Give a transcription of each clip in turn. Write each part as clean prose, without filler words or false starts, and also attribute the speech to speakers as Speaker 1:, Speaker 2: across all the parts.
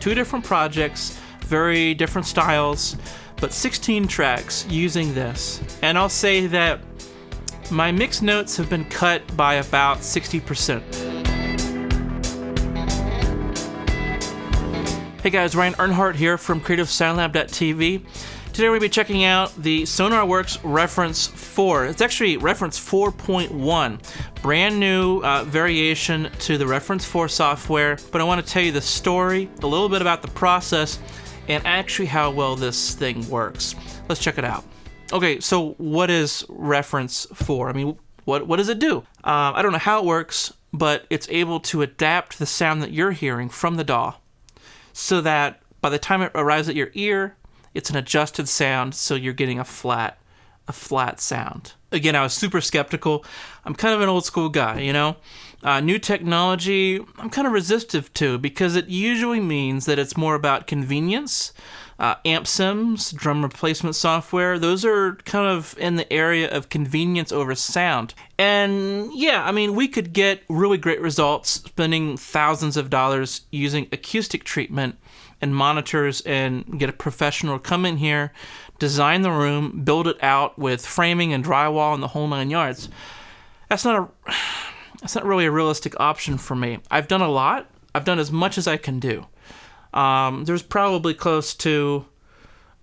Speaker 1: 2 different projects, very different styles, but 16 tracks using this. And I'll say that my mix notes have been cut by about 60%. Hey guys, Ryan Earnhardt here from CreativeSoundLab.tv. Today we're going to be checking out the Sonarworks Reference 4. It's actually Reference 4.1, brand new variation to the Reference 4 software, but I want to tell you the story, a little bit about the process, and actually how well this thing works. Let's check it out. Okay, so what is Reference 4? I mean, what does it do? I don't know how it works, but it's able to adapt the sound that you're hearing from the DAW so that by the time it arrives at your ear, it's an adjusted sound, so you're getting a flat sound. Again, I was super skeptical. I'm kind of an old school guy, you know? New technology, I'm kind of resistive to because it usually means that it's more about convenience. Amp sims, drum replacement software, those are kind of in the area of convenience over sound. And yeah, I mean, we could get really great results spending thousands of dollars using acoustic treatment and monitors and get a professional to come in here, design the room, build it out with framing and drywall and the whole 9 yards. That's not really a realistic option for me. I've done a lot. I've done as much as I can do. There's probably close to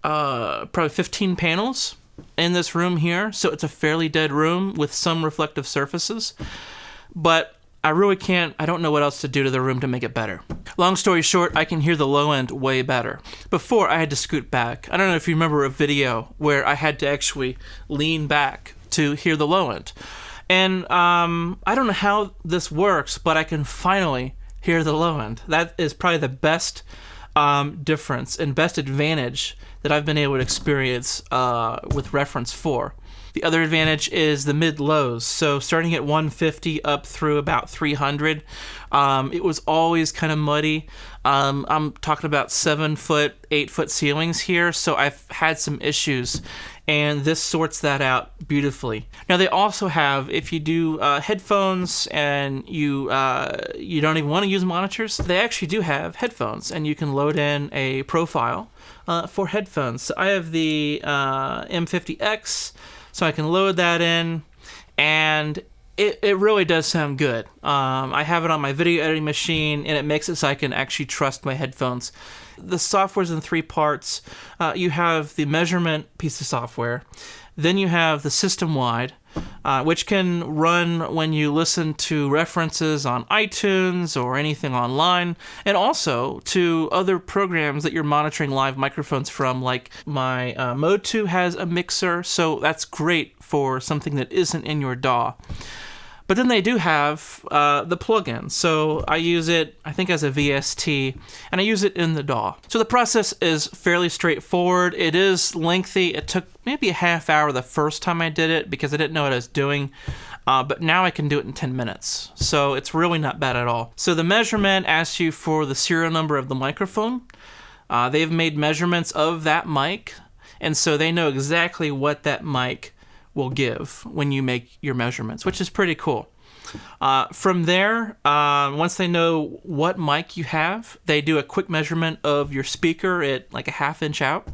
Speaker 1: probably 15 panels in this room here, so it's a fairly dead room with some reflective surfaces. But I don't know what else to do to the room to make it better. Long story short, I can hear the low end way better. Before, I had to scoot back. I don't know if you remember a video where I had to actually lean back to hear the low end. And I don't know how this works, but I can finally hear the low end. That is probably the best difference and best advantage that I've been able to experience with Reference 4. The other advantage is the mid-lows. So starting at 150 up through about 300, it was always kind of muddy. I'm talking about 7-foot, 8-foot ceilings here, so I've had some issues, and this sorts that out beautifully. Now they also have, if you do headphones and you don't even want to use monitors, they actually do have headphones, and you can load in a profile for headphones. So I have the M50X, so I can load that in, and it really does sound good. I have it on my video editing machine, and it makes it so I can actually trust my headphones. The software's in 3 parts. You have the measurement piece of software. Then you have the system-wide, which can run when you listen to references on iTunes or anything online, and also to other programs that you're monitoring live microphones from, like my Mode 2 has a mixer, so that's great for something that isn't in your DAW. But then they do have the plugin. So I use it, I think, as a VST, and I use it in the DAW. So the process is fairly straightforward. It is lengthy. It took maybe a half hour the first time I did it because I didn't know what I was doing. But now I can do it in 10 minutes. So it's really not bad at all. So the measurement asks you for the serial number of the microphone. They've made measurements of that mic, and so they know exactly what that mic will give when you make your measurements, which is pretty cool. From there, once they know what mic you have, they do a quick measurement of your speaker at like a 1/2 inch out.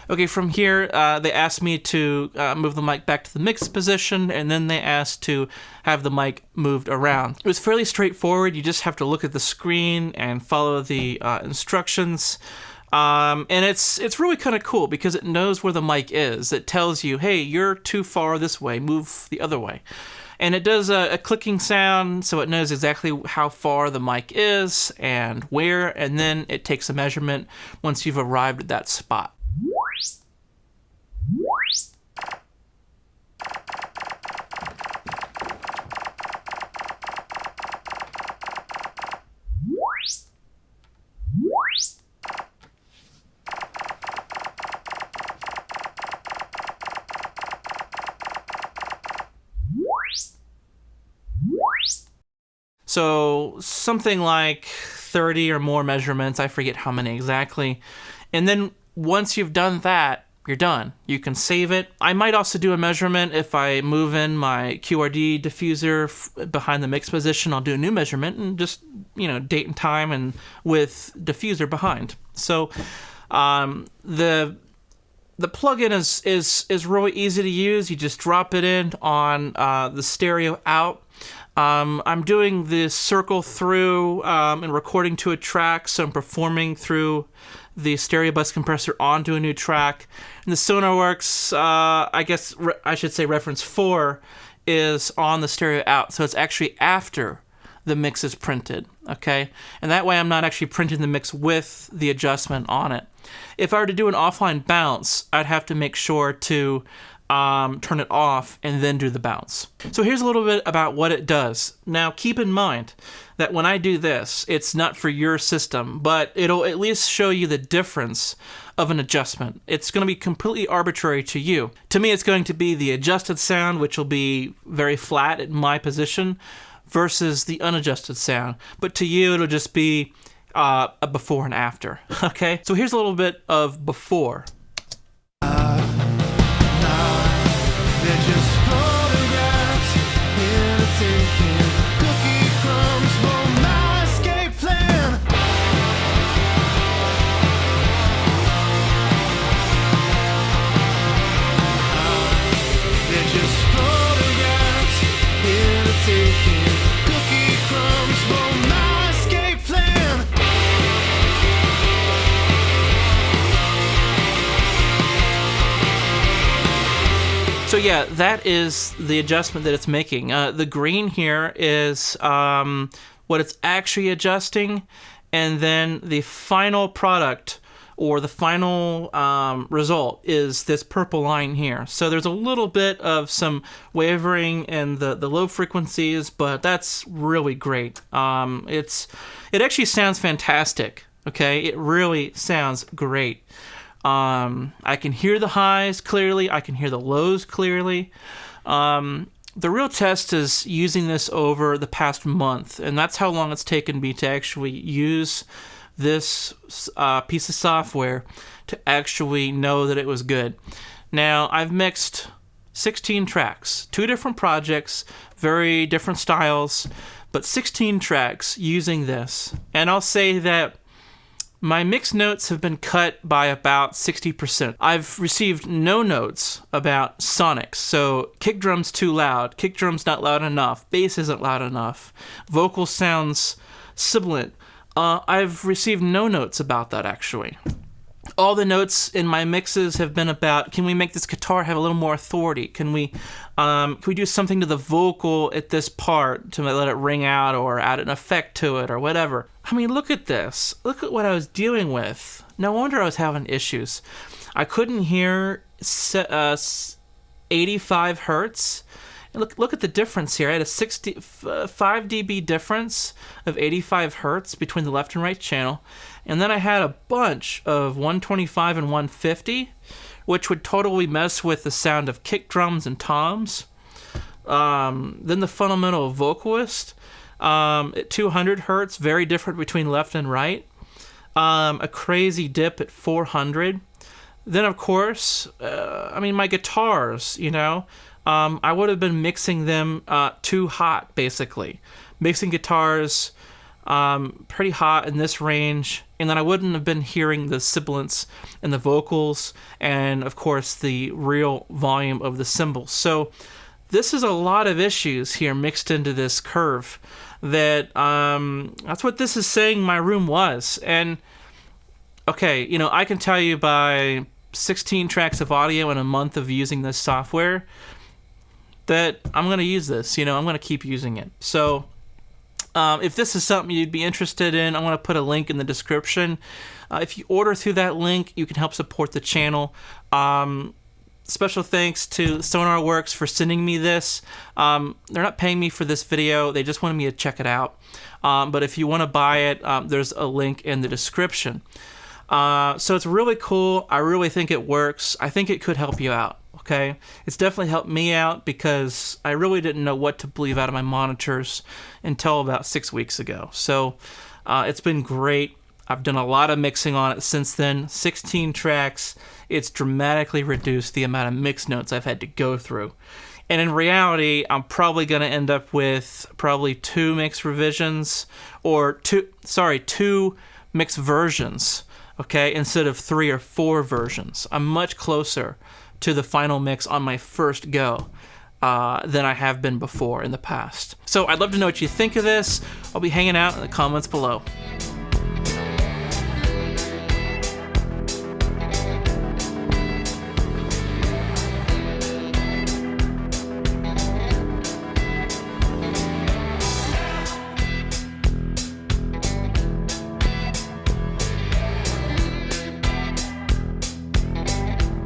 Speaker 1: Okay, from here, they asked me to move the mic back to the mixed position, and then they asked to have the mic moved around. It was fairly straightforward. You just have to look at the screen and follow the instructions. And it's really kind of cool because it knows where the mic is. It tells you, hey, you're too far this way, move the other way. And it does a clicking sound, so it knows exactly how far the mic is and where, and then it takes a measurement once you've arrived at that spot. So something like 30 or more measurements, I forget how many exactly. And then once you've done that, you're done. You can save it. I might also do a measurement if I move in my QRD diffuser behind the mix position. I'll do a new measurement and just, date and time and with diffuser behind. So the plugin is really easy to use. You just drop it in on the stereo out. I'm doing this circle through and recording to a track, so I'm performing through the stereo bus compressor onto a new track. And the Sonarworks, I guess I should say reference 4, is on the stereo out, so it's actually after the mix is printed, okay? And that way I'm not actually printing the mix with the adjustment on it. If I were to do an offline bounce, I'd have to make sure to turn it off and then do the bounce. So here's a little bit about what it does. Now keep in mind that when I do this, it's not for your system, but it'll at least show you the difference of an adjustment. It's going to be completely arbitrary to you. To me, it's going to be the adjusted sound, which will be very flat at my position, versus the unadjusted sound. But to you, it'll just be a before and after, okay? So here's a little bit of before.
Speaker 2: They're just photographs in a tin cookie crumbs for my escape plan. They're just photographs in a tin cookie crumbs for my escape plan.
Speaker 1: So yeah, that is the adjustment that it's making. The green here is what it's actually adjusting, and then the final product or the final result is this purple line here. So there's a little bit of some wavering in the low frequencies, but that's really great. It actually sounds fantastic. Okay, it really sounds great. I can hear the highs clearly. I can hear the lows clearly. The real test is using this over the past month, and that's how long it's taken me to actually use this piece of software to actually know that it was good. Now, I've mixed 16 tracks, 2 different projects, very different styles, but 16 tracks using this. And I'll say that my mix notes have been cut by about 60%. I've received no notes about sonics, so kick drum's too loud, kick drum's not loud enough, bass isn't loud enough, vocal sounds sibilant. I've received no notes about that, actually. All the notes in my mixes have been about, can we make this guitar have a little more authority? Can we do something to the vocal at this part to let it ring out or add an effect to it or whatever? I mean, look at this. Look at what I was dealing with. No wonder I was having issues. I couldn't hear 85 hertz. And look at the difference here. I had a 5 dB difference of 85 hertz between the left and right channel. And then I had a bunch of 125 and 150, which would totally mess with the sound of kick drums and toms. Then the fundamental vocalist at 200 hertz, very different between left and right. A crazy dip at 400. Then, of course, my guitars, I would have been mixing them too hot, basically. Mixing guitars pretty hot in this range, and then I wouldn't have been hearing the sibilance and the vocals, and of course the real volume of the cymbals. So this is a lot of issues here mixed into this curve. That's what this is saying my room was. And okay, I can tell you by 16 tracks of audio and a month of using this software that I'm going to use this. I'm going to keep using it. So if this is something you'd be interested in, I'm going to put a link in the description. If you order through that link, you can help support the channel. Special thanks to Sonarworks for sending me this. They're not paying me for this video. They just wanted me to check it out. But if you want to buy it, there's a link in the description. So it's really cool. I really think it works. I think it could help you out. Okay, it's definitely helped me out because I really didn't know what to believe out of my monitors until about 6 weeks ago. So it's been great. I've done a lot of mixing on it since then. 16 tracks. It's dramatically reduced the amount of mix notes I've had to go through. And in reality, I'm probably going to end up with probably 2 mix revisions, or two mix versions, okay, instead of 3 or 4 versions. I'm much closer to the final mix on my first go than I have been before in the past. So I'd love to know what you think of this. I'll be hanging out in the comments below.